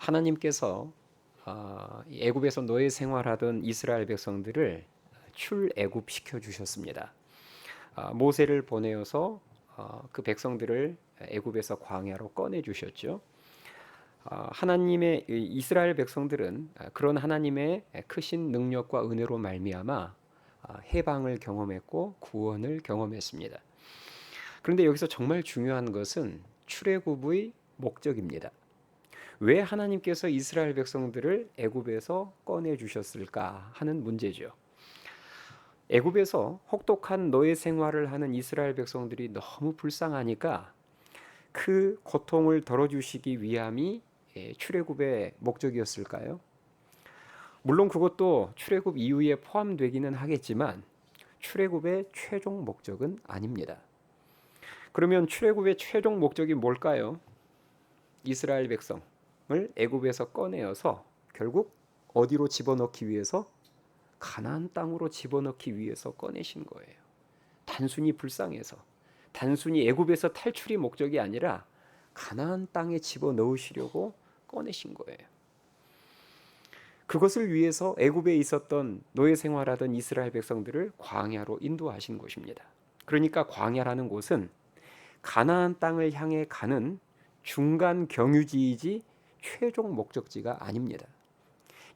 하나님께서 애굽에서 노예 생활하던 이스라엘 백성들을 출애굽시켜 주셨습니다. 모세를 보내어서 그 백성들을 애굽에서 광야로 꺼내 주셨죠. 하나님의 이스라엘 백성들은 그런 하나님의 크신 능력과 은혜로 말미암아 해방을 경험했고 구원을 경험했습니다. 그런데 여기서 정말 중요한 것은 출애굽의 목적입니다. 왜 하나님께서 이스라엘 백성들을 애굽에서 꺼내 주셨을까 하는 문제죠. 애굽에서 혹독한 노예 생활을 하는 이스라엘 백성들이 너무 불쌍하니까 그 고통을 덜어주시기 위함이 출애굽의 목적이었을까요? 물론 그것도 출애굽 이후에 포함되기는 하겠지만 출애굽의 최종 목적은 아닙니다. 그러면 출애굽의 최종 목적이 뭘까요? 이스라엘 백성을 애굽에서 꺼내어서 결국 어디로 집어넣기 위해서? 가나안 땅으로 집어넣기 위해서 꺼내신 거예요. 단순히 불쌍해서, 단순히 애굽에서 탈출이 목적이 아니라 가나안 땅에 집어넣으시려고 꺼내신 거예요. 그것을 위해서 애굽에 있었던 노예 생활하던 이스라엘 백성들을 광야로 인도하신 것입니다. 그러니까 광야라는 곳은 가나안 땅을 향해 가는 중간 경유지이지 최종 목적지가 아닙니다.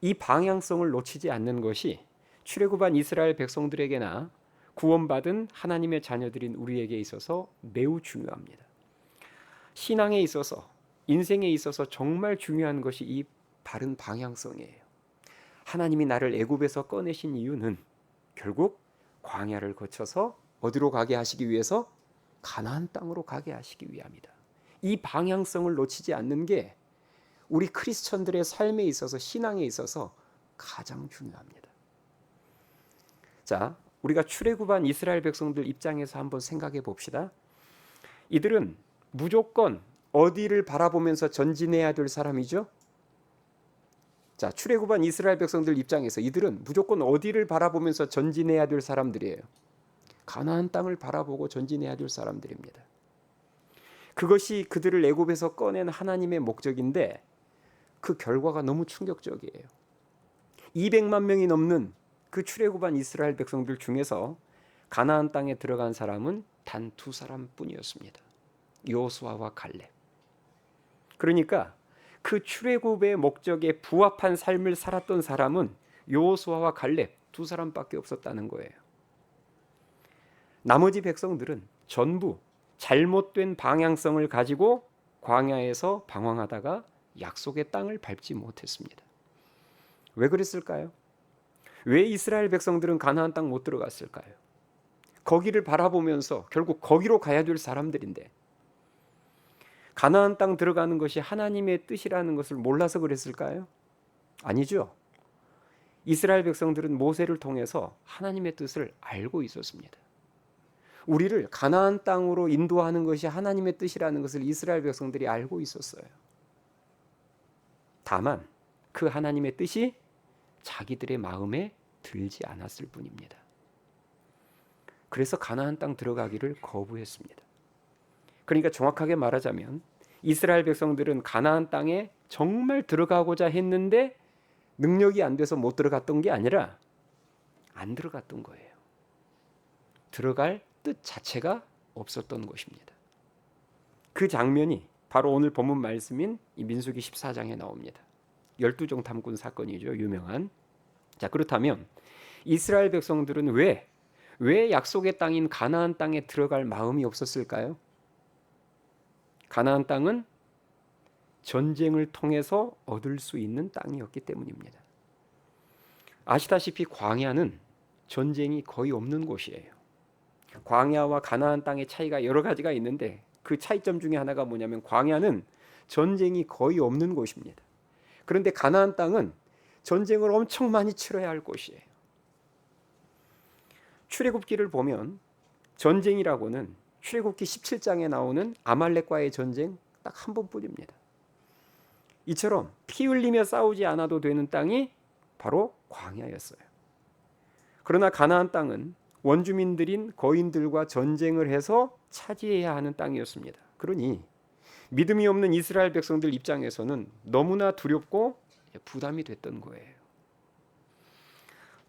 이 방향성을 놓치지 않는 것이 출애굽한 이스라엘 백성들에게나 구원받은 하나님의 자녀들인 우리에게 있어서 매우 중요합니다. 신앙에 있어서, 인생에 있어서 정말 중요한 것이 이 바른 방향성이에요. 하나님이 나를 애굽에서 꺼내신 이유는 결국 광야를 거쳐서 어디로 가게 하시기 위해서? 가나안 땅으로 가게 하시기 위함이다. 이 방향성을 놓치지 않는 게 우리 크리스천들의 삶에 있어서, 신앙에 있어서 가장 중요합니다. 자, 우리가 출애굽한 이스라엘 백성들 입장에서 한번 생각해 봅시다. 이들은 무조건 어디를 바라보면서 전진해야 될 사람이죠? 자, 출애굽한 이스라엘 백성들 입장에서 이들은 무조건 어디를 바라보면서 전진해야 될 사람들이에요. 가나안 땅을 바라보고 전진해야 될 사람들입니다. 그것이 그들을 애굽에서 꺼낸 하나님의 목적인데 그 결과가 너무 충격적이에요. 200만 명이 넘는 그 출애굽한 이스라엘 백성들 중에서 가나안 땅에 들어간 사람은 단 2사람뿐이었습니다. 여호수아와 갈렙. 그러니까 그 출애굽의 목적에 부합한 삶을 살았던 사람은 여호수아와 갈렙 2사람밖에 없었다는 거예요. 나머지 백성들은 전부 잘못된 방향성을 가지고 광야에서 방황하다가 약속의 땅을 밟지 못했습니다. 왜 그랬을까요? 왜 이스라엘 백성들은 가나안 땅 못 들어갔을까요? 거기를 바라보면서 결국 거기로 가야 될 사람들인데 가나안 땅 들어가는 것이 하나님의 뜻이라는 것을 몰라서 그랬을까요? 아니죠. 이스라엘 백성들은 모세를 통해서 하나님의 뜻을 알고 있었습니다. 우리를 가나안 땅으로 인도하는 것이 하나님의 뜻이라는 것을 이스라엘 백성들이 알고 있었어요. 다만 그 하나님의 뜻이 자기들의 마음에 들지 않았을 뿐입니다. 그래서 가나안 땅 들어가기를 거부했습니다. 그러니까 정확하게 말하자면 이스라엘 백성들은 가나안 땅에 정말 들어가고자 했는데 능력이 안 돼서 못 들어갔던 게 아니라 안 들어갔던 거예요. 들어갈 뜻 자체가 없었던 것입니다. 그 장면이 바로 오늘 본문 말씀인 이 민수기 14장에 나옵니다. 12종 탐꾼 사건이죠. 유명한. 자, 그렇다면 이스라엘 백성들은 왜 약속의 땅인 가나안 땅에 들어갈 마음이 없었을까요? 가나안 땅은 전쟁을 통해서 얻을 수 있는 땅이었기 때문입니다. 아시다시피 광야는 전쟁이 거의 없는 곳이에요. 광야와 가나안 땅의 차이가 여러 가지가 있는데 그 차이점 중에 하나가 뭐냐면 광야는 전쟁이 거의 없는 곳입니다. 그런데 가나안 땅은 전쟁을 엄청 많이 치러야 할 곳이에요. 출애굽기를 보면 전쟁이라고는 출애굽기 17장에 나오는 아말렉과의 전쟁 딱 한 번뿐입니다. 이처럼 피 흘리며 싸우지 않아도 되는 땅이 바로 광야였어요. 그러나 가나안 땅은 원주민들인 거인들과 전쟁을 해서 차지해야 하는 땅이었습니다. 그러니 믿음이 없는 이스라엘 백성들 입장에서는 너무나 두렵고 부담이 됐던 거예요.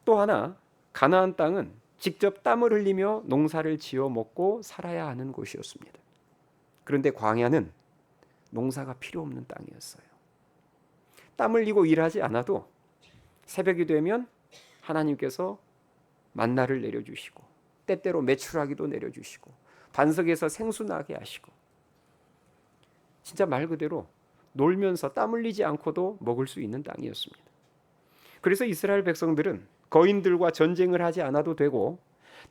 또 하나, 가나안 땅은 직접 땀을 흘리며 농사를 지어 먹고 살아야 하는 곳이었습니다. 그런데 광야는 농사가 필요 없는 땅이었어요. 땀 흘리고 일하지 않아도 새벽이 되면 하나님께서 만나를 내려주시고 때때로 메추라기도 내려주시고 반석에서 생수 나게 하시고, 진짜 말 그대로 놀면서 땀 흘리지 않고도 먹을 수 있는 땅이었습니다. 그래서 이스라엘 백성들은 거인들과 전쟁을 하지 않아도 되고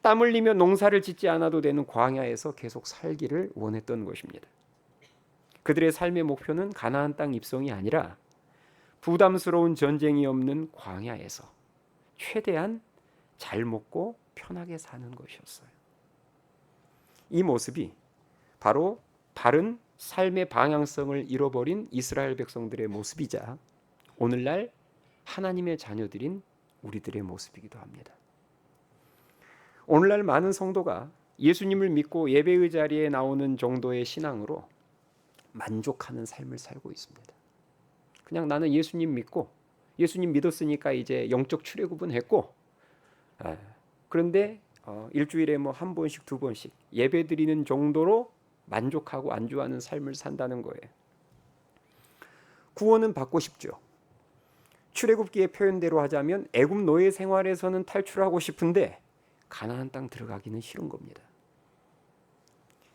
땀 흘리며 농사를 짓지 않아도 되는 광야에서 계속 살기를 원했던 것입니다. 그들의 삶의 목표는 가나안 땅 입성이 아니라 부담스러운 전쟁이 없는 광야에서 최대한 잘 먹고 편하게 사는 것이었어요. 이 모습이 바로 바른 삶의 방향성을 잃어버린 이스라엘 백성들의 모습이자 오늘날 하나님의 자녀들인 우리들의 모습이기도 합니다. 오늘날 많은 성도가 예수님을 믿고 예배의 자리에 나오는 정도의 신앙으로 만족하는 삶을 살고 있습니다. 그냥 나는 예수님 믿고 예수님 믿었으니까 이제 영적 출애굽은 했고, 그런데 일주일에 뭐 한 번씩 두 번씩 예배 드리는 정도로 만족하고 안주하는 삶을 산다는 거예요. 구원은 받고 싶죠. 출애굽기의 표현대로 하자면 애굽 노예 생활에서는 탈출하고 싶은데 가나안 땅 들어가기는 싫은 겁니다.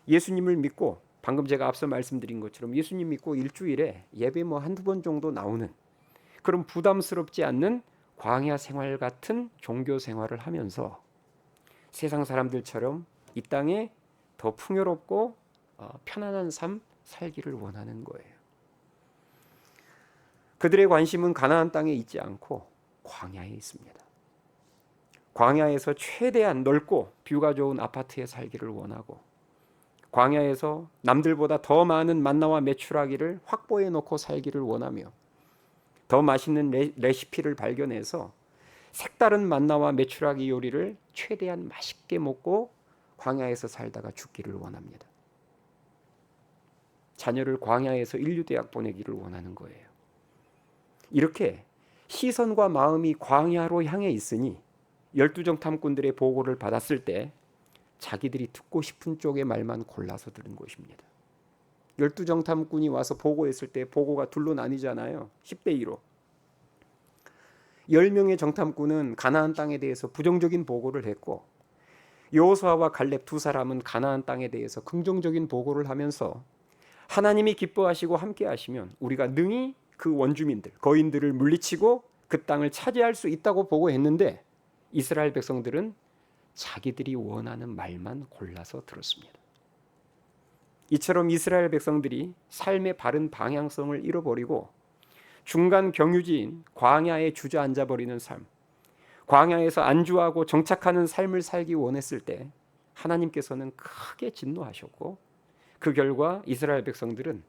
예수님을 믿고, 방금 제가 앞서 말씀드린 것처럼 예수님 믿고 일주일에 예배 뭐 한두 번 정도 나오는 그런 부담스럽지 않는 광야 생활 같은 종교 생활을 하면서 세상 사람들처럼 이 땅에 더 풍요롭고 편안한 삶 살기를 원하는 거예요. 그들의 관심은 가나안 땅에 있지 않고 광야에 있습니다. 광야에서 최대한 넓고 뷰가 좋은 아파트에 살기를 원하고, 광야에서 남들보다 더 많은 만나와 메추라기를 확보해 놓고 살기를 원하며, 더 맛있는 레시피를 발견해서 색다른 만나와 메추라기 요리를 최대한 맛있게 먹고 광야에서 살다가 죽기를 원합니다. 자녀를 광야에서 인류대학 보내기를 원하는 거예요. 이렇게 시선과 마음이 광야로 향해 있으니 12정 탐꾼들의 보고를 받았을 때 자기들이 듣고 싶은 쪽의 말만 골라서 들은 것입니다. 12정 탐꾼이 와서 보고했을 때 보고가 둘로 나뉘잖아요. 10대 2로. 10명의 정탐꾼은 가나안 땅에 대해서 부정적인 보고를 했고, 여호수아와 갈렙 두 사람은 가나안 땅에 대해서 긍정적인 보고를 하면서 하나님이 기뻐하시고 함께 하시면 우리가 능히 그 원주민들, 거인들을 물리치고 그 땅을 차지할 수 있다고 보고했는데, 이스라엘 백성들은 자기들이 원하는 말만 골라서 들었습니다. 이처럼 이스라엘 백성들이 삶의 바른 방향성을 잃어버리고 중간 경유지인 광야에 주저앉아 버리는 삶, 광야에서 안주하고 정착하는 삶을 살기 원했을 때 하나님께서는 크게 진노하셨고, 그 결과 이스라엘 백성들은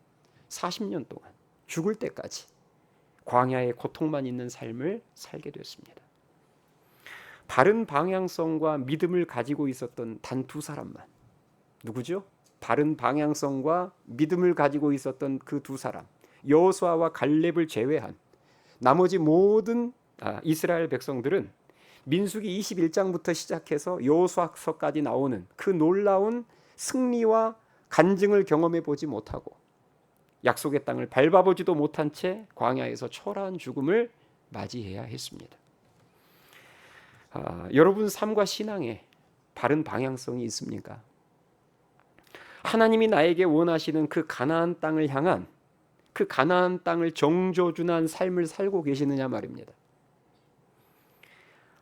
40년 동안 죽을 때까지 광야의 고통만 있는 삶을 살게 됐습니다. 바른 방향성과 믿음을 가지고 있었던 단 두 사람만, 누구죠? 바른 방향성과 믿음을 가지고 있었던 그 두 사람, 여호수아와 갈렙을 제외한 나머지 모든 이스라엘 백성들은 민수기 21장부터 시작해서 여호수아서까지 나오는 그 놀라운 승리와 간증을 경험해 보지 못하고 약속의 땅을 밟아보지도 못한 채 광야에서 초라한 죽음을 맞이해야 했습니다. 여러분 삶과 신앙에 바른 방향성이 있습니까? 하나님이 나에게 원하시는 그 가나안 땅을 향한, 그 가나안 땅을 정조준한 삶을 살고 계시느냐 말입니다.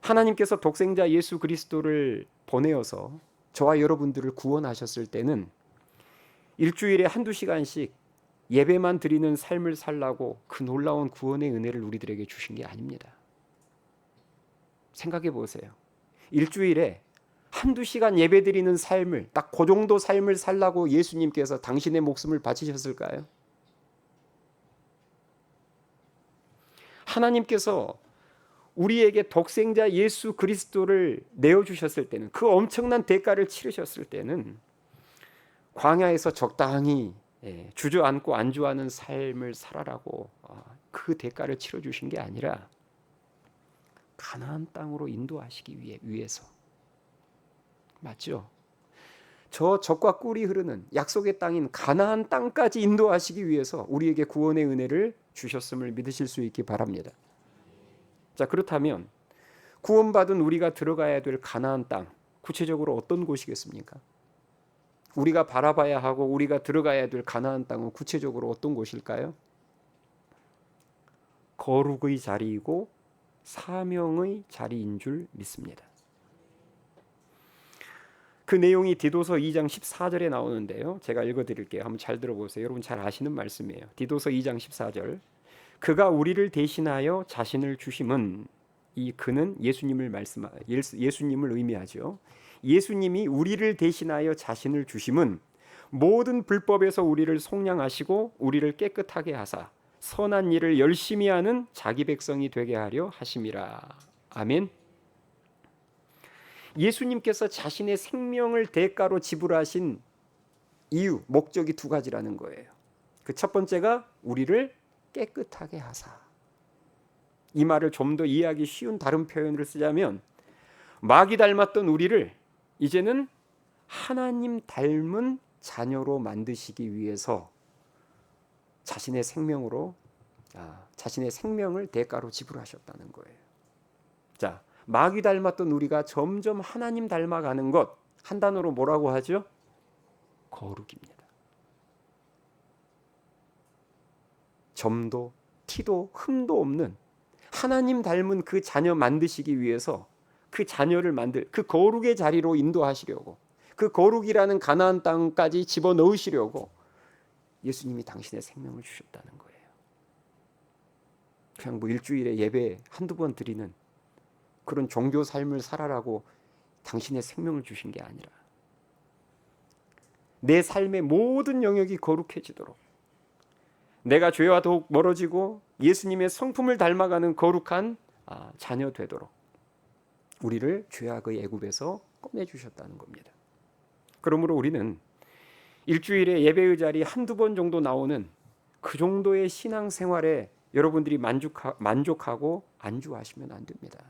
하나님께서 독생자 예수 그리스도를 보내어서 저와 여러분들을 구원하셨을 때는 일주일에 한두 시간씩 예배만 드리는 삶을 살라고 그 놀라운 구원의 은혜를 우리들에게 주신 게 아닙니다. 생각해 보세요. 일주일에 한두 시간 예배 드리는 삶을, 딱 그 정도 삶을 살라고 예수님께서 당신의 목숨을 바치셨을까요? 하나님께서 우리에게 독생자 예수 그리스도를 내어주셨을 때는, 그 엄청난 대가를 치르셨을 때는 광야에서 적당히 주저앉고 안주하는 삶을 살아라고 그 대가를 치러주신 게 아니라 가나안 땅으로 인도하시기 위해서. 맞죠? 저 젖과 꿀이 흐르는 약속의 땅인 가나안 땅까지 인도하시기 위해서 우리에게 구원의 은혜를 주셨음을 믿으실 수 있기 바랍니다. 자, 그렇다면 구원받은 우리가 들어가야 될 가나안 땅, 구체적으로 어떤 곳이겠습니까? 우리가 바라봐야 하고 우리가 들어가야 될 가나안 땅은 구체적으로 어떤 곳일까요? 거룩의 자리이고 사명의 자리인 줄 믿습니다. 그 내용이 디도서 2장 14절에 나오는데요. 제가 읽어드릴게요. 한번 잘 들어보세요. 여러분 잘 아시는 말씀이에요. 디도서 2장 14절. 그가 우리를 대신하여 자신을 주심은, 이 그는 예수님을 의미하죠. 예수님이 우리를 대신하여 자신을 주심은 모든 불법에서 우리를 속량하시고 우리를 깨끗하게 하사 선한 일을 열심히 하는 자기 백성이 되게 하려 하심이라. 아멘. 예수님께서 자신의 생명을 대가로 지불하신 이유, 목적이 두 가지라는 거예요. 그 첫 번째가 우리를 깨끗하게 하사. 이 말을 좀 더 이해하기 쉬운 다른 표현을 쓰자면 마귀 닮았던 우리를 이제는 하나님 닮은 자녀로 만드시기 위해서 자신의 생명을 대가로 지불하셨다는 거예요. 자, 마귀 닮았던 우리가 점점 하나님 닮아가는 것, 한 단어로 뭐라고 하죠? 거룩입니다. 점도 티도 흠도 없는 하나님 닮은 그 자녀 만드시기 위해서 그 자녀를 그 거룩의 자리로 인도하시려고, 그 거룩이라는 가나안 땅까지 집어넣으시려고 예수님이 당신의 생명을 주셨다는 거예요. 그냥 일주일에 예배 한두 번 드리는 그런 종교 삶을 살아라고 당신의 생명을 주신 게 아니라 내 삶의 모든 영역이 거룩해지도록, 내가 죄와 더욱 멀어지고 예수님의 성품을 닮아가는 거룩한 자녀 되도록 우리를 죄악의 애굽에서 꺼내주셨다는 겁니다. 그러므로 우리는 일주일에 예배의 자리 한두 번 정도 나오는 그 정도의 신앙생활에 여러분들이 만족하고 안주하시면 안 됩니다.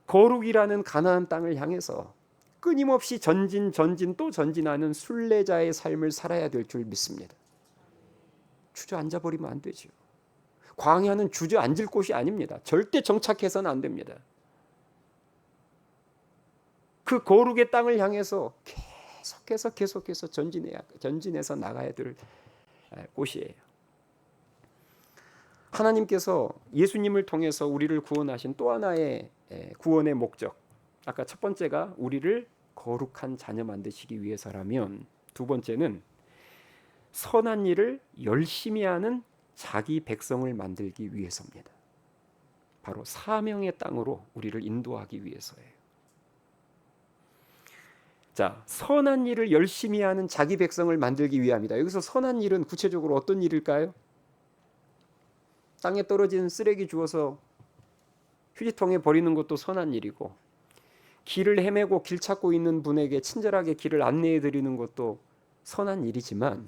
거룩이라는 가나안 땅을 향해서 끊임없이 전진 또 전진하는 순례자의 삶을 살아야 될 줄 믿습니다. 주저앉아 버리면 안 되죠. 광야는 주저앉을 곳이 아닙니다. 절대 정착해서는 안 됩니다. 그 거룩의 땅을 향해서 계속해서 전진해서 나가야 될 곳이에요. 하나님께서 예수님을 통해서 우리를 구원하신 또 하나의 구원의 목적, 아까 첫 번째가 우리를 거룩한 자녀 만드시기 위해서라면, 두 번째는 선한 일을 열심히 하는 자기 백성을 만들기 위해서입니다. 바로 사명의 땅으로 우리를 인도하기 위해서예요. 자, 선한 일을 열심히 하는 자기 백성을 만들기 위함이다. 여기서 선한 일은 구체적으로 어떤 일일까요? 땅에 떨어진 쓰레기 주워서 휴지통에 버리는 것도 선한 일이고, 길을 헤매고 길 찾고 있는 분에게 친절하게 길을 안내해 드리는 것도 선한 일이지만,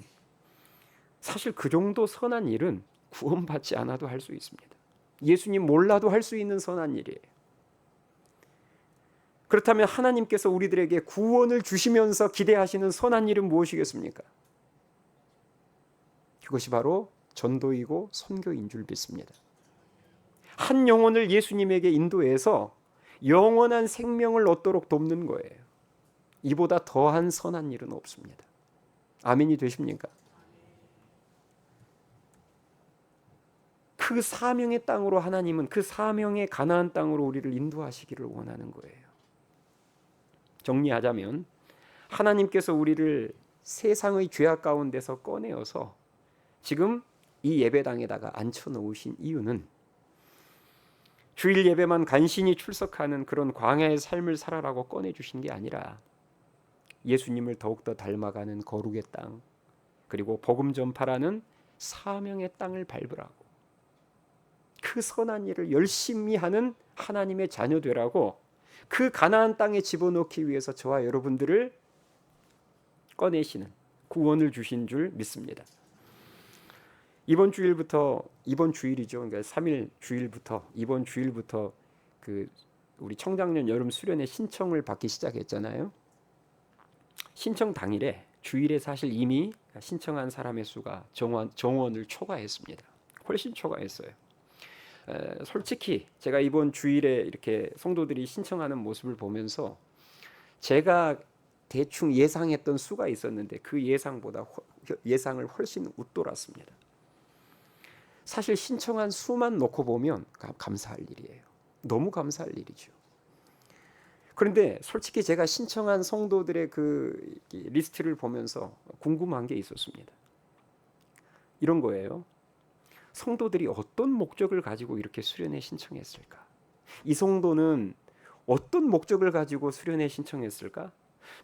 사실 그 정도 선한 일은 구원받지 않아도 할 수 있습니다. 예수님 몰라도 할 수 있는 선한 일이에요. 그렇다면 하나님께서 우리들에게 구원을 주시면서 기대하시는 선한 일은 무엇이겠습니까? 그것이 바로 전도이고 선교인 줄 믿습니다. 한 영혼을 예수님에게 인도해서 영원한 생명을 얻도록 돕는 거예요. 이보다 더한 선한 일은 없습니다. 아멘이 되십니까? 그 사명의 땅으로 하나님은, 그 사명의 가나안 땅으로 우리를 인도하시기를 원하는 거예요. 정리하자면 하나님께서 우리를 세상의 죄악 가운데서 꺼내어서 지금 이 예배당에다가 앉혀 놓으신 이유는 주일 예배만 간신히 출석하는 그런 광야의 삶을 살아라고 꺼내주신 게 아니라 예수님을 더욱더 닮아가는 거룩의 땅, 그리고 복음 전파라는 사명의 땅을 밟으라고, 그 선한 일을 열심히 하는 하나님의 자녀 되라고, 그 가나안 땅에 집어넣기 위해서 저와 여러분들을 꺼내시는, 구원을 주신 줄 믿습니다. 이번 주일이죠. 그러니까 3일 주일부터 이번 주일부터 그 우리 청장년 여름 수련회 신청을 받기 시작했잖아요. 신청 당일에 주일에 사실 이미 신청한 사람의 수가 정원을 초과했습니다. 훨씬 초과했어요. 솔직히 제가 이번 주일에 이렇게 성도들이 신청하는 모습을 보면서 제가 대충 예상했던 수가 있었는데 그 예상을 훨씬 웃돌았습니다. 사실 신청한 수만 놓고 보면 감사할 일이에요. 너무 감사할 일이죠. 그런데 솔직히 제가 신청한 성도들의 그 리스트를 보면서 궁금한 게 있었습니다. 이런 거예요. 성도들이 어떤 목적을 가지고 이렇게 수련회 신청했을까? 이 성도는 어떤 목적을 가지고 수련회 신청했을까?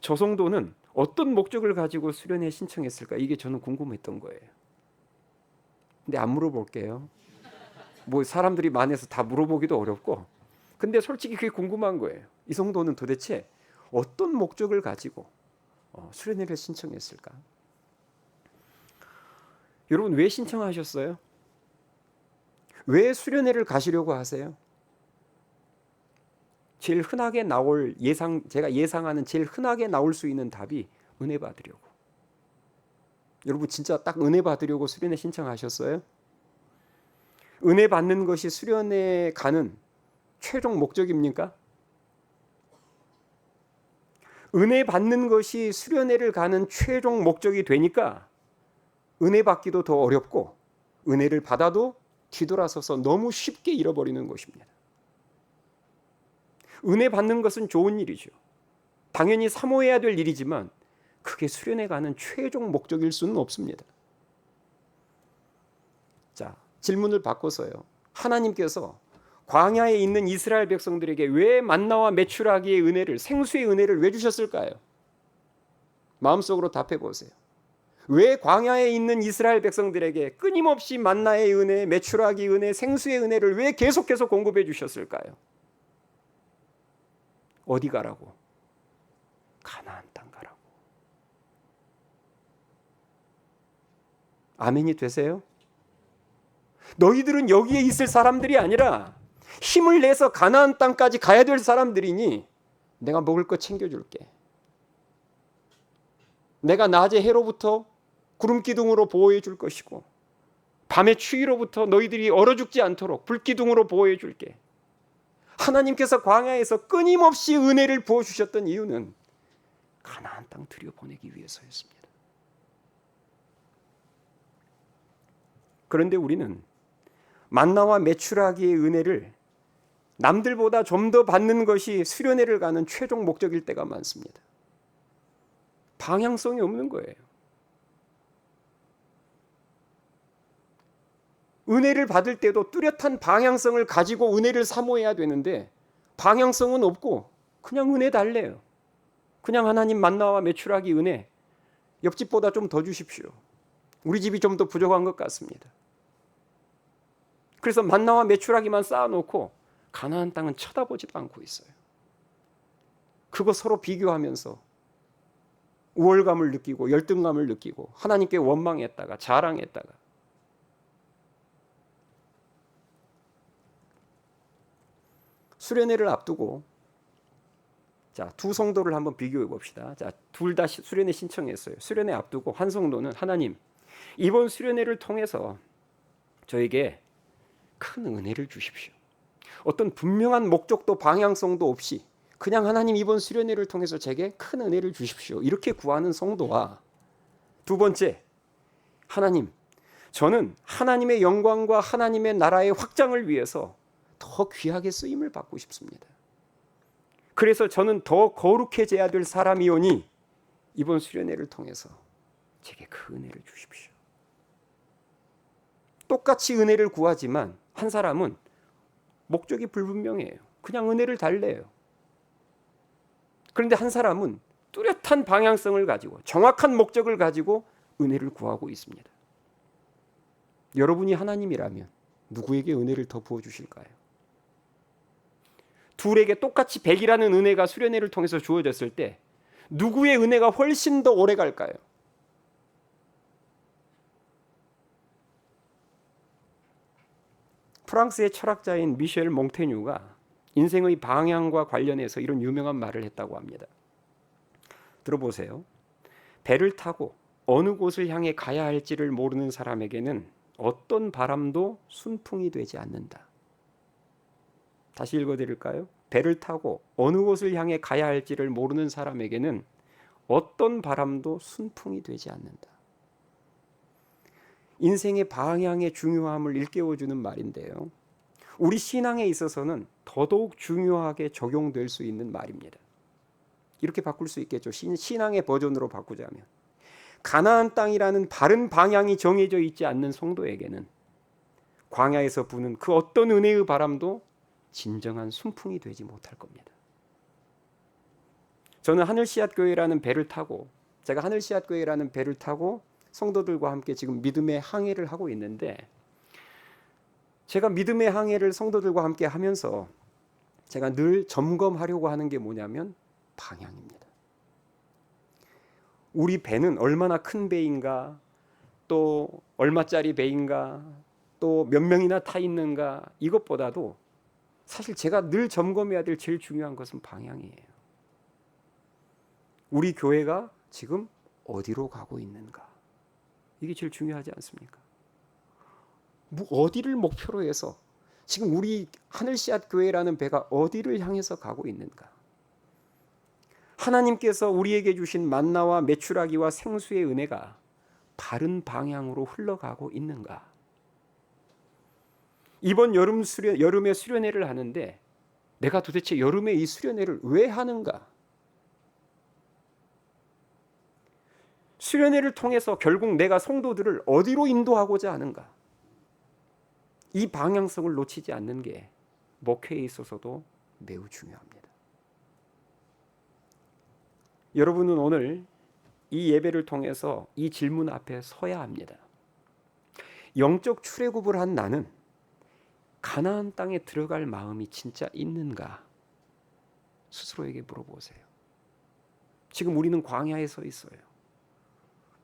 저 성도는 어떤 목적을 가지고 수련회 신청했을까? 이게 저는 궁금했던 거예요. 근데 안 물어볼게요. 뭐 사람들이 많아서 다 물어보기도 어렵고, 근데 솔직히 그게 궁금한 거예요. 이 성도는 도대체 어떤 목적을 가지고 수련회를 신청했을까? 여러분 왜 신청하셨어요? 왜 수련회를 가시려고 하세요? 제일 흔하게 나올 제가 예상하는 제일 흔하게 나올 수 있는 답이 은혜 받으려고. 여러분 진짜 딱 은혜 받으려고 수련회 신청하셨어요? 은혜 받는 것이 수련회에 가는 최종 목적입니까? 은혜 받는 것이 수련회를 가는 최종 목적이 되니까 은혜 받기도 더 어렵고 은혜를 받아도 뒤돌아서서 너무 쉽게 잃어버리는 것입니다. 은혜 받는 것은 좋은 일이죠. 당연히 사모해야 될 일이지만 그게 수련회 가는 최종 목적일 수는 없습니다. 자, 질문을 바꿔서요. 하나님께서 광야에 있는 이스라엘 백성들에게 왜 만나와 메추라기의 은혜를, 생수의 은혜를 왜 주셨을까요? 마음속으로 답해 보세요. 왜 광야에 있는 이스라엘 백성들에게 끊임없이 만나의 은혜, 메추라기 은혜, 생수의 은혜를 왜 계속해서 공급해 주셨을까요? 어디 가라고? 가나안 땅 가라고. 아멘이 되세요? 너희들은 여기에 있을 사람들이 아니라 힘을 내서 가나안 땅까지 가야 될 사람들이니 내가 먹을 거 챙겨줄게. 내가 낮에 해로부터 구름 기둥으로 보호해 줄 것이고 밤의 추위로부터 너희들이 얼어 죽지 않도록 불 기둥으로 보호해 줄게. 하나님께서 광야에서 끊임없이 은혜를 부어주셨던 이유는 가나안 땅 들여보내기 위해서였습니다. 그런데 우리는 만나와 메추라기의 은혜를 남들보다 좀 더 받는 것이 수련회를 가는 최종 목적일 때가 많습니다. 방향성이 없는 거예요. 은혜를 받을 때도 뚜렷한 방향성을 가지고 은혜를 사모해야 되는데 방향성은 없고 그냥 은혜 달래요. 그냥 하나님 만나와 메추라기 은혜 옆집보다 좀 더 주십시오. 우리 집이 좀 더 부족한 것 같습니다. 그래서 만나와 메추라기만 쌓아놓고 가나안 땅은 쳐다보지도 않고 있어요. 그거 서로 비교하면서 우월감을 느끼고 열등감을 느끼고 하나님께 원망했다가 자랑했다가 수련회를 앞두고 두 성도를 한번 비교해 봅시다. 둘 다 수련회 신청했어요. 수련회 앞두고 한 성도는 하나님 이번 수련회를 통해서 저에게 큰 은혜를 주십시오. 어떤 분명한 목적도 방향성도 없이 그냥 하나님 이번 수련회를 통해서 제게 큰 은혜를 주십시오. 이렇게 구하는 성도와 두 번째 하나님 저는 하나님의 영광과 하나님의 나라의 확장을 위해서 더 귀하게 쓰임을 받고 싶습니다. 그래서 저는 더 거룩해져야 될 사람이오니 이번 수련회를 통해서 제게 그 은혜를 주십시오. 똑같이 은혜를 구하지만 한 사람은 목적이 불분명해요. 그냥 은혜를 달래요. 그런데 한 사람은 뚜렷한 방향성을 가지고 정확한 목적을 가지고 은혜를 구하고 있습니다. 여러분이 하나님이라면 누구에게 은혜를 더 부어주실까요? 둘에게 똑같이 100이라는 은혜가 수련회를 통해서 주어졌을 때 누구의 은혜가 훨씬 더 오래 갈까요? 프랑스의 철학자인 미셸 몽테뉴가 인생의 방향과 관련해서 이런 유명한 말을 했다고 합니다. 들어보세요. 배를 타고 어느 곳을 향해 가야 할지를 모르는 사람에게는 어떤 바람도 순풍이 되지 않는다. 다시 읽어드릴까요? 배를 타고 어느 곳을 향해 가야 할지를 모르는 사람에게는 어떤 바람도 순풍이 되지 않는다. 인생의 방향의 중요함을 일깨워주는 말인데요. 우리 신앙에 있어서는 더더욱 중요하게 적용될 수 있는 말입니다. 이렇게 바꿀 수 있겠죠. 신앙의 버전으로 바꾸자면 가나안 땅이라는 바른 방향이 정해져 있지 않는 성도에게는 광야에서 부는 그 어떤 은혜의 바람도 진정한 순풍이 되지 못할 겁니다. 저는 하늘씨앗교회라는 배를 타고 제가 하늘씨앗교회라는 배를 타고 성도들과 함께 지금 믿음의 항해를 하고 있는데 제가 믿음의 항해를 성도들과 함께 하면서 제가 늘 점검하려고 하는 게 뭐냐면 방향입니다. 우리 배는 얼마나 큰 배인가, 또 얼마짜리 배인가, 또 몇 명이나 타 있는가, 이것보다도 사실 제가 늘 점검해야 될 제일 중요한 것은 방향이에요. 우리 교회가 지금 어디로 가고 있는가, 이게 제일 중요하지 않습니까? 어디를 목표로 해서 지금 우리 하늘씨앗 교회라는 배가 어디를 향해서 가고 있는가? 하나님께서 우리에게 주신 만나와 메추라기와 생수의 은혜가 바른 방향으로 흘러가고 있는가? 이번 여름에 수련회를 하는데 내가 도대체 여름에 이 수련회를 왜 하는가? 수련회를 통해서 결국 내가 성도들을 어디로 인도하고자 하는가? 이 방향성을 놓치지 않는 게 목회에 있어서도 매우 중요합니다. 여러분은 오늘 이 예배를 통해서 이 질문 앞에 서야 합니다. 영적 출애굽을 한 나는 가나안 땅에 들어갈 마음이 진짜 있는가? 스스로에게 물어보세요. 지금 우리는 광야에 서 있어요.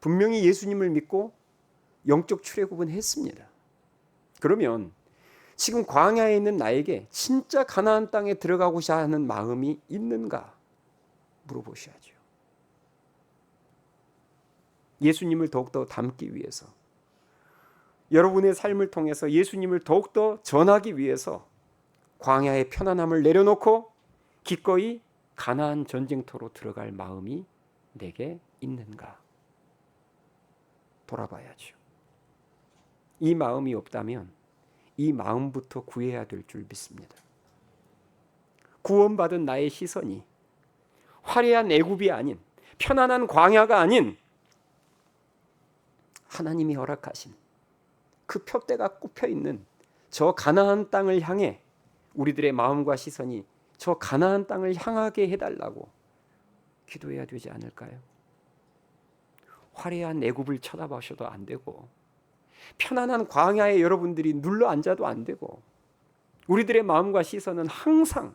분명히 예수님을 믿고 영적 출애굽은 했습니다. 그러면 지금 광야에 있는 나에게 진짜 가나안 땅에 들어가고자 하는 마음이 있는가? 물어보셔야죠. 예수님을 더욱더 닮기 위해서, 여러분의 삶을 통해서 예수님을 더욱더 전하기 위해서 광야의 편안함을 내려놓고 기꺼이 가나안 전쟁터로 들어갈 마음이 내게 있는가? 돌아봐야죠. 이 마음이 없다면 이 마음부터 구해야 될 줄 믿습니다. 구원받은 나의 시선이 화려한 애굽이 아닌, 편안한 광야가 아닌 하나님이 허락하신 그 표대가 굽혀 있는 저 가나안 땅을 향해 우리들의 마음과 시선이 저 가나안 땅을 향하게 해달라고 기도해야 되지 않을까요? 화려한 애굽을 쳐다보셔도 안 되고, 편안한 광야에 여러분들이 눌러 앉아도 안 되고, 우리들의 마음과 시선은 항상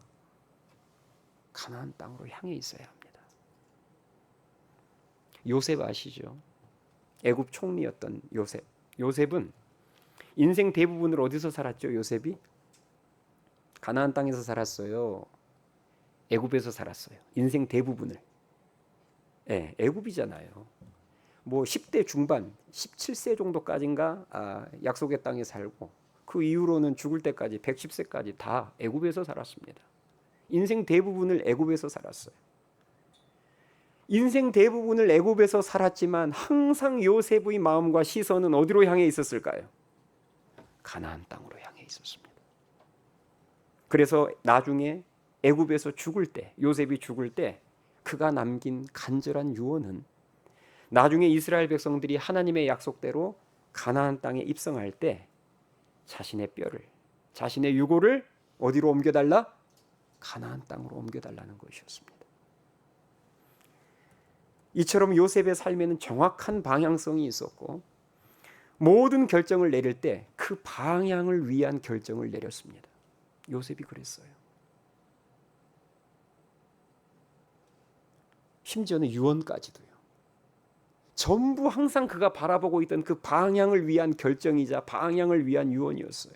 가나안 땅으로 향해 있어야 합니다. 요셉 아시죠? 애굽 총리였던 요셉. 요셉은 인생 대부분을 어디서 살았죠? 요셉이 가나안 땅에서 살았어요? 애굽에서 살았어요? 인생 대부분을. 애굽이잖아요. 뭐 10대 중반, 17세 정도까지인가 약속의 땅에 살고, 그 이후로는 죽을 때까지 110세까지 다 애굽에서 살았습니다. 인생 대부분을 애굽에서 살았어요. 인생 대부분을 애굽에서 살았지만 항상 요셉의 마음과 시선은 어디로 향해 있었을까요? 가나안 땅으로 향해 있었습니다. 그래서 나중에 애굽에서 죽을 때, 요셉이 죽을 때 그가 남긴 간절한 유언은 나중에 이스라엘 백성들이 하나님의 약속대로 가나안 땅에 입성할 때 자신의 뼈를, 자신의 유고를 어디로 옮겨달라? 가나안 땅으로 옮겨달라는 것이었습니다. 이처럼 요셉의 삶에는 정확한 방향성이 있었고, 모든 결정을 내릴 때 그 방향을 위한 결정을 내렸습니다. 요셉이 그랬어요. 심지어는 유언까지도요. 전부 항상 그가 바라보고 있던 그 방향을 위한 결정이자 방향을 위한 유언이었어요.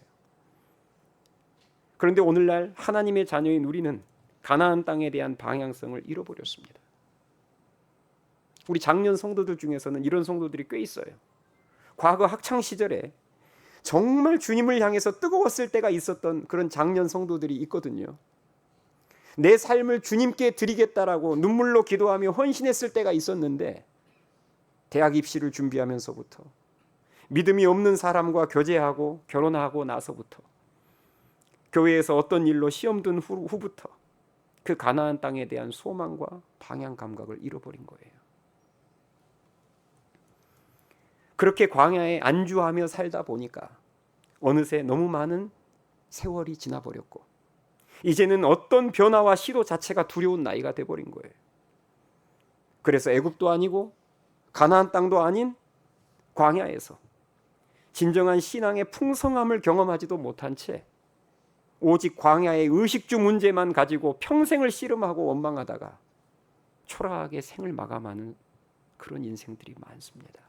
그런데 오늘날 하나님의 자녀인 우리는 가나안 땅에 대한 방향성을 잃어버렸습니다. 우리 작년 성도들 중에서는 이런 성도들이 꽤 있어요. 과거 학창 시절에 정말 주님을 향해서 뜨거웠을 때가 있었던 그런 작년 성도들이 있거든요. 내 삶을 주님께 드리겠다라고 눈물로 기도하며 헌신했을 때가 있었는데, 대학 입시를 준비하면서부터, 믿음이 없는 사람과 교제하고 결혼하고 나서부터, 교회에서 어떤 일로 시험 든 후부터 그 가나안 땅에 대한 소망과 방향 감각을 잃어버린 거예요. 그렇게 광야에 안주하며 살다 보니까 어느새 너무 많은 세월이 지나버렸고, 이제는 어떤 변화와 시도 자체가 두려운 나이가 돼버린 거예요. 그래서 애굽도 아니고 가나안 땅도 아닌 광야에서 진정한 신앙의 풍성함을 경험하지도 못한 채 오직 광야의 의식주 문제만 가지고 평생을 씨름하고 원망하다가 초라하게 생을 마감하는 그런 인생들이 많습니다.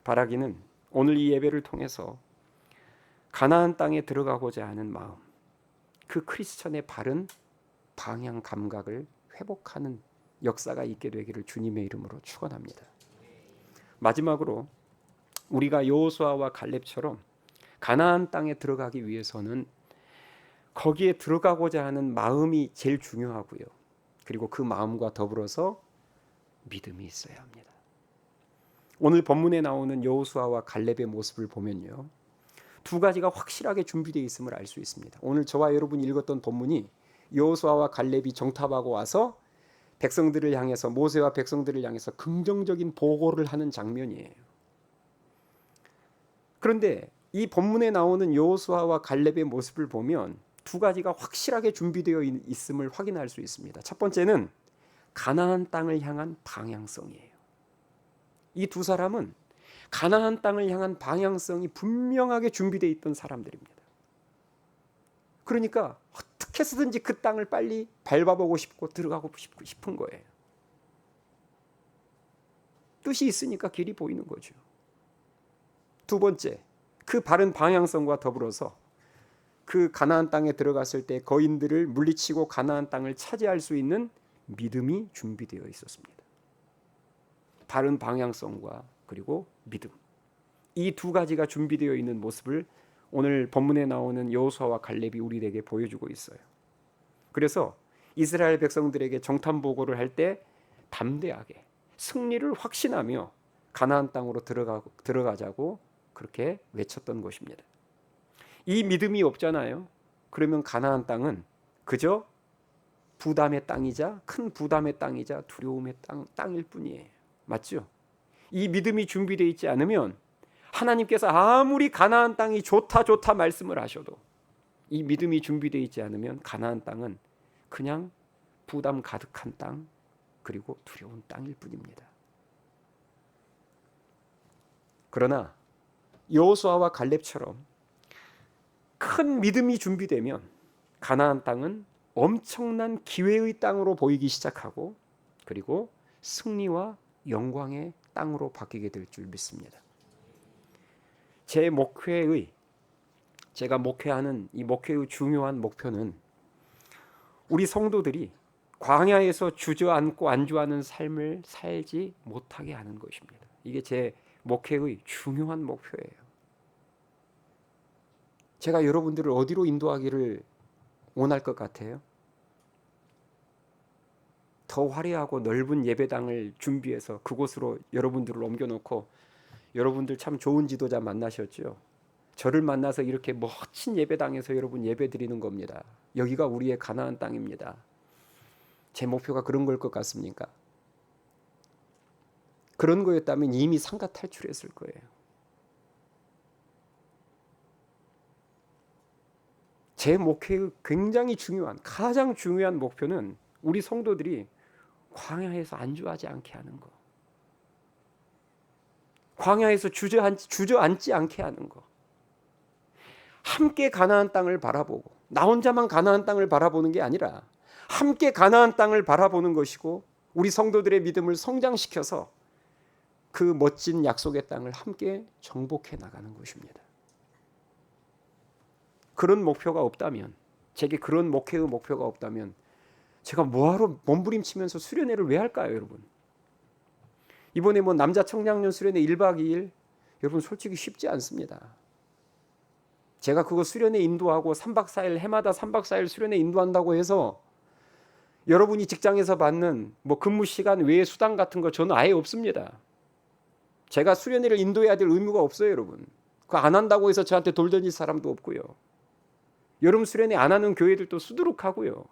바라기는 오늘 이 예배를 통해서 가나안 땅에 들어가고자 하는 마음, 그 크리스천의 바른 방향 감각을 회복하는 역사가 있게 되기를 주님의 이름으로 축원합니다. 마지막으로 우리가 여호수아와 갈렙처럼 가나안 땅에 들어가기 위해서는 거기에 들어가고자 하는 마음이 제일 중요하고요. 그리고 그 마음과 더불어서 믿음이 있어야 합니다. 오늘 본문에 나오는 여호수아와 갈렙의 모습을 보면요, 두 가지가 확실하게 준비되어 있음을 알 수 있습니다. 오늘 저와 여러분이 읽었던 본문이 여호수아와 갈렙이 정탐하고 와서 백성들을 향해서, 모세와 백성들을 향해서 긍정적인 보고를 하는 장면이에요. 그런데 이 본문에 나오는 여호수아와 갈렙의 모습을 보면 두 가지가 확실하게 준비되어 있음을 확인할 수 있습니다. 첫 번째는 가나안 땅을 향한 방향성이에요. 이 두 사람은 가나안 땅을 향한 방향성이 분명하게 준비되어 있던 사람들입니다. 그러니까 어떻게 해서든지 그 땅을 빨리 밟아보고 싶고 들어가고 싶은 거예요. 뜻이 있으니까 길이 보이는 거죠. 두 번째, 그 바른 방향성과 더불어서 그 가나안 땅에 들어갔을 때 거인들을 물리치고 가나안 땅을 차지할 수 있는 믿음이 준비되어 있었습니다. 바른 방향성과 그리고 믿음, 이 두 가지가 준비되어 있는 모습을 오늘 본문에 나오는 여호수아와 갈렙이 우리에게 보여주고 있어요. 그래서 이스라엘 백성들에게 정탐 보고를 할 때 담대하게 승리를 확신하며 가나안 땅으로 들어가자고 그렇게 외쳤던 것입니다. 이 믿음이 없잖아요. 그러면 가나안 땅은 그저 부담의 땅이자, 큰 부담의 땅이자 두려움의 땅일 뿐이에요. 맞죠? 이 믿음이 준비되어 있지 않으면 하나님께서 아무리 가나안 땅이 좋다 말씀을 하셔도 이 믿음이 준비되어 있지 않으면 가나안 땅은 그냥 부담 가득한 땅, 그리고 두려운 땅일 뿐입니다. 그러나 여호수아와 갈렙처럼 큰 믿음이 준비되면 가나안 땅은 엄청난 기회의 땅으로 보이기 시작하고, 그리고 승리와 영광의 땅으로 바뀌게 될 줄 믿습니다. 제가 목회하는 이 목회의 중요한 목표는 우리 성도들이 광야에서 주저앉고 안주하는 삶을 살지 못하게 하는 것입니다. 이게 제 목회의 중요한 목표예요. 제가 여러분들을 어디로 인도하기를 원할 것 같아요? 더 화려하고 넓은 예배당을 준비해서 그곳으로 여러분들을 옮겨놓고, 여러분들 참 좋은 지도자 만나셨죠? 저를 만나서 이렇게 멋진 예배당에서 여러분 예배 드리는 겁니다. 여기가 우리의 가나안 땅입니다. 제 목표가 그런 걸 것 같습니까? 그런 거였다면 이미 상가 탈출했을 거예요. 제 목회의 굉장히 중요한, 가장 중요한 목표는 우리 성도들이 광야에서 안주하지 않게 하는 거, 광야에서 주저앉지 않게 하는 거, 함께 가나안 땅을 바라보고, 나 혼자만 가나안 땅을 바라보는 게 아니라 함께 가나안 땅을 바라보는 것이고, 우리 성도들의 믿음을 성장시켜서 그 멋진 약속의 땅을 함께 정복해 나가는 것입니다. 그런 목표가 없다면, 제게 그런 목회의 목표가 없다면 제가 뭐하러 몸부림치면서 수련회를 왜 할까요, 여러분? 이번에 뭐 남자 청량년 수련회 1박 2일, 여러분 솔직히 쉽지 않습니다. 제가 그거 수련회 인도하고 3박 4일, 해마다 3박 4일 수련회 인도한다고 해서 여러분이 직장에서 받는 뭐 근무 시간 외의 수당 같은 거 저는 아예 없습니다. 제가 수련회를 인도해야 될 의무가 없어요, 여러분. 그거 안 한다고 해서 저한테 돌 던질 사람도 없고요. 여름 수련회 안 하는 교회들도 수두룩하고요.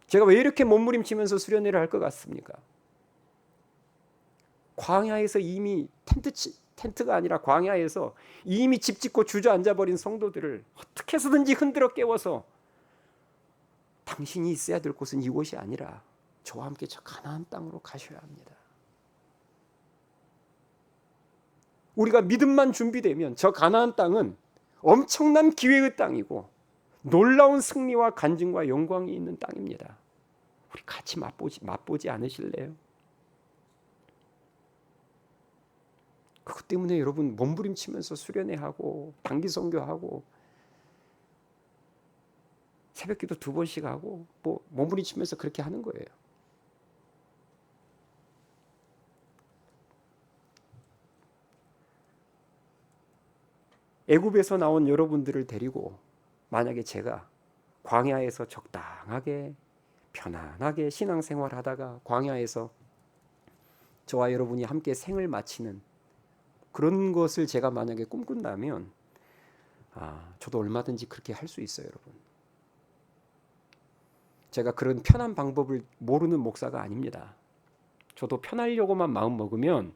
제가 왜 이렇게 몸부림치면서 수련회를 할 것 같습니까? 광야에서 이미 텐트가 아니라 광야에서 이미 집 짓고 주저앉아 버린 성도들을 어떻게 해서든지 흔들어 깨워서 당신이 있어야 될 곳은 이곳이 아니라 저와 함께 저 가나안 땅으로 가셔야 합니다. 우리가 믿음만 준비되면 저 가나안 땅은 엄청난 기회의 땅이고 놀라운 승리와 간증과 영광이 있는 땅입니다. 우리 같이 맛보지 않으실래요? 그것 때문에 여러분 몸부림치면서 수련회하고 단기 선교하고 새벽기도 2번씩 하고 뭐 몸부림치면서 그렇게 하는 거예요. 애굽에서 나온 여러분들을 데리고 만약에 제가 광야에서 적당하게 편안하게 신앙생활하다가 광야에서 저와 여러분이 함께 생을 마치는 그런 것을 제가 만약에 꿈꾼다면 저도 얼마든지 그렇게 할 수 있어요, 여러분. 제가 그런 편한 방법을 모르는 목사가 아닙니다. 저도 편하려고만 마음 먹으면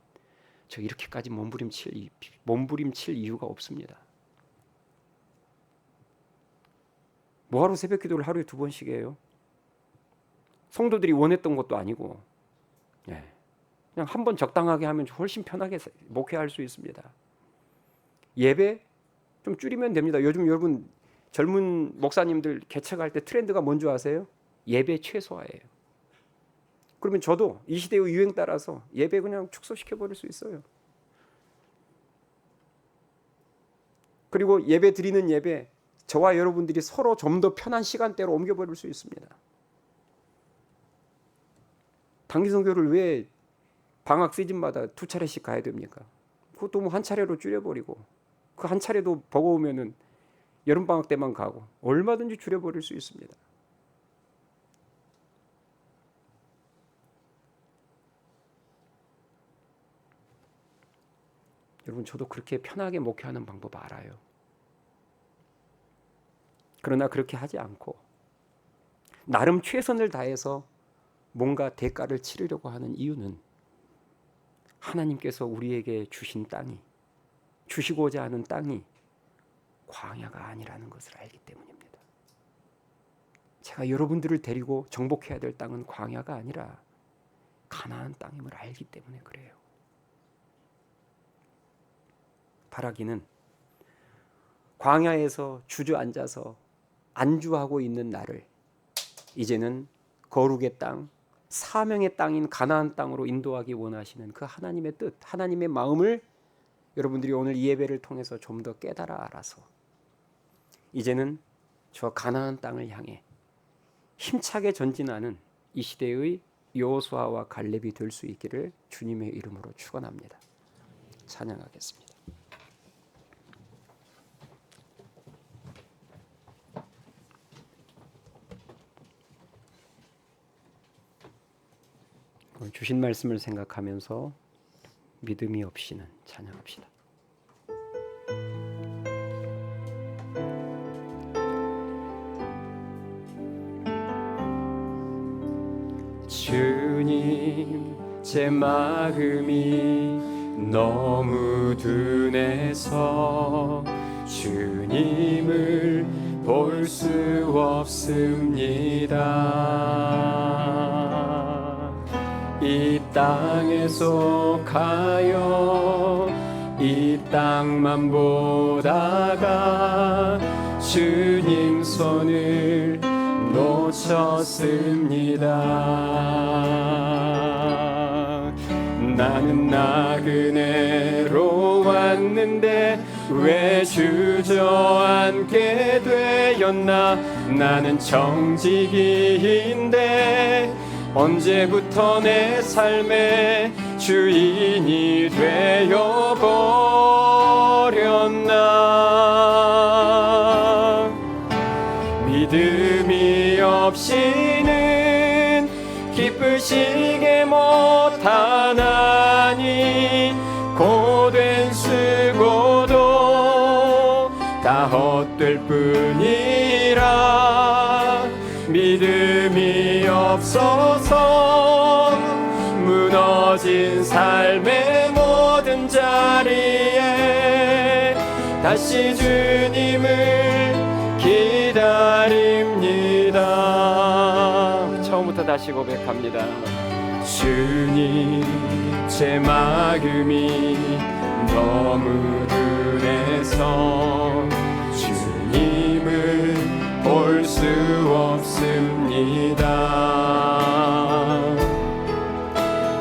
저 이렇게까지 몸부림칠 이유가 없습니다. 뭐하러 새벽 기도를 하루에 2번씩 해요? 성도들이 원했던 것도 아니고 그냥 한 번 적당하게 하면 훨씬 편하게 목회할 수 있습니다. 예배 좀 줄이면 됩니다. 요즘 여러분 젊은 목사님들 개척할 때 트렌드가 뭔지 아세요? 예배 최소화예요. 그러면 저도 이 시대의 유행 따라서 예배 그냥 축소시켜버릴 수 있어요. 그리고 예배 드리는 예배 저와 여러분들이 서로 좀 더 편한 시간대로 옮겨버릴 수 있습니다. 단기 선교를 왜 방학 시즌마다 2차례씩 가야 됩니까? 그것도 뭐 한 차례로 줄여버리고 그 한 차례도 버거우면은 여름방학 때만 가고 얼마든지 줄여버릴 수 있습니다. 여러분 저도 그렇게 편하게 목회하는 방법 알아요. 그러나 그렇게 하지 않고 나름 최선을 다해서 뭔가 대가를 치르려고 하는 이유는 하나님께서 우리에게 주신 땅이, 주시고자 하는 땅이 광야가 아니라는 것을 알기 때문입니다. 제가 여러분들을 데리고 정복해야 될 땅은 광야가 아니라 가나안 땅임을 알기 때문에 그래요. 바라기는 광야에서 주저앉아서 안주하고 있는 나를 이제는 거룩의 땅, 사명의 땅인 가나안 땅으로 인도하기 원하시는 그 하나님의 뜻, 하나님의 마음을 여러분들이 오늘 이 예배를 통해서 좀 더 깨달아 알아서 이제는 저 가나안 땅을 향해 힘차게 전진하는 이 시대의 여호수아와 갈렙이 될 수 있기를 주님의 이름으로 축원합니다. 찬양하겠습니다. 주신 말씀을 생각하면서 믿음이 없이는 찬양합시다. 주님, 제 마음이 너무 둔해서 주님을 볼 수 없습니다. 이 땅에 속하여 이 땅만 보다가 주님 손을 놓쳤습니다. 나는 나그네로 왔는데 왜 주저앉게 되었나. 나는 정직이인데 언제부터 내 삶의 주인이 되어버렸나. 믿음이 없이는 기쁘시게 못하나니 고된 수고도 다 헛될 뿐이라. 믿음이 없어서 무너진 삶의 모든 자리에 다시 주님을 기다립니다. 처음부터 다시 고백합니다. 주님, 제 마음이 너무 둔해서 주님을 볼 수 없습니다.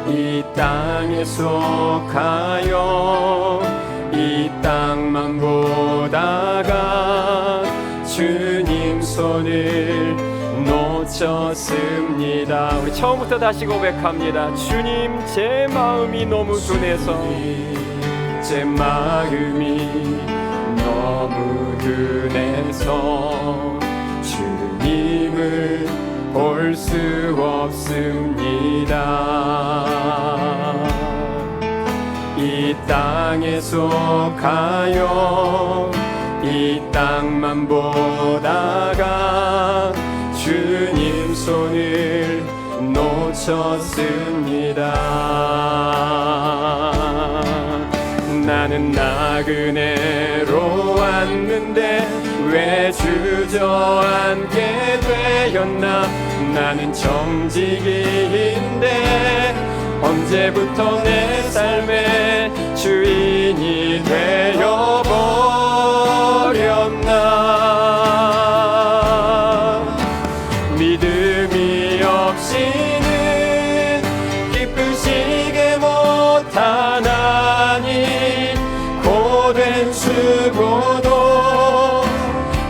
이 땅에 속하여 이 땅만 보다가 주님 손을 놓쳤습니다. 우리 처음부터 다시 고백합니다. 주님, 제 마음이 너무 둔해서, 제 마음이 너무 둔해서 주님을 볼 수 없습니다. 이 땅에 속하여 이 땅만 보다가 주님 손을 놓쳤습니다. 나는 나그네로 왔는데 왜 주저앉게 되었나. 나는 정직이인데 언제부터 내 삶의 주인이 되어버렸나. 믿음이 없이는 기쁘시게 못하나니 고된 수고도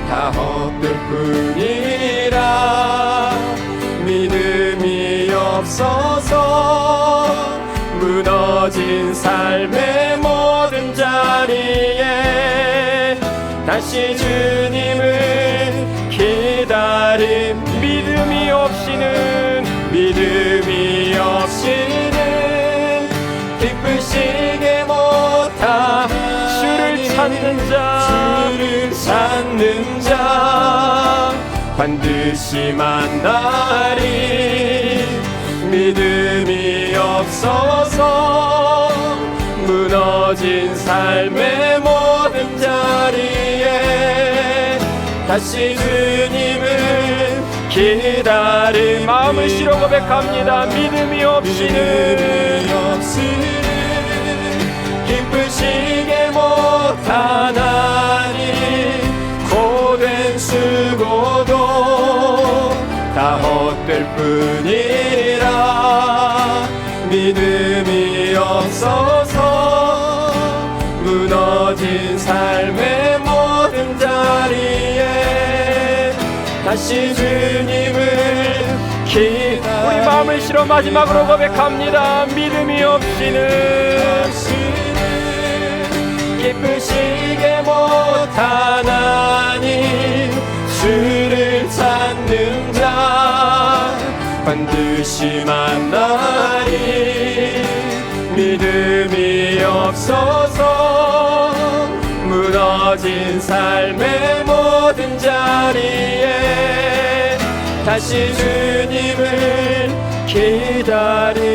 다 헛될 뿐이라. 믿음이 없어서 무너진 삶의 모든 자리에 다시 주님을 기다림. 믿음이 없이는 기쁘시게 못하. 주를 찾는 자 반드시 만나리. 믿음이 없어서 무너진 삶의 모든 자리에 다시 주님을 기다림. 마음을 실어 고백합니다. 믿음이 없이는 기쁘시게 못하나니 고된 수고도 다 헛될 뿐이라. 믿음이 없어서 무너진 삶의 모든 자리에 다시 주님을 우리 마음을 실어 마지막으로 고백합니다. 믿음이 없이는 기쁘시게 못하나니 주를 찾는 자 반드시 만나리. 믿음이 없어서 무너진 삶의 모든 자리에 다시 주님을 기다립니다.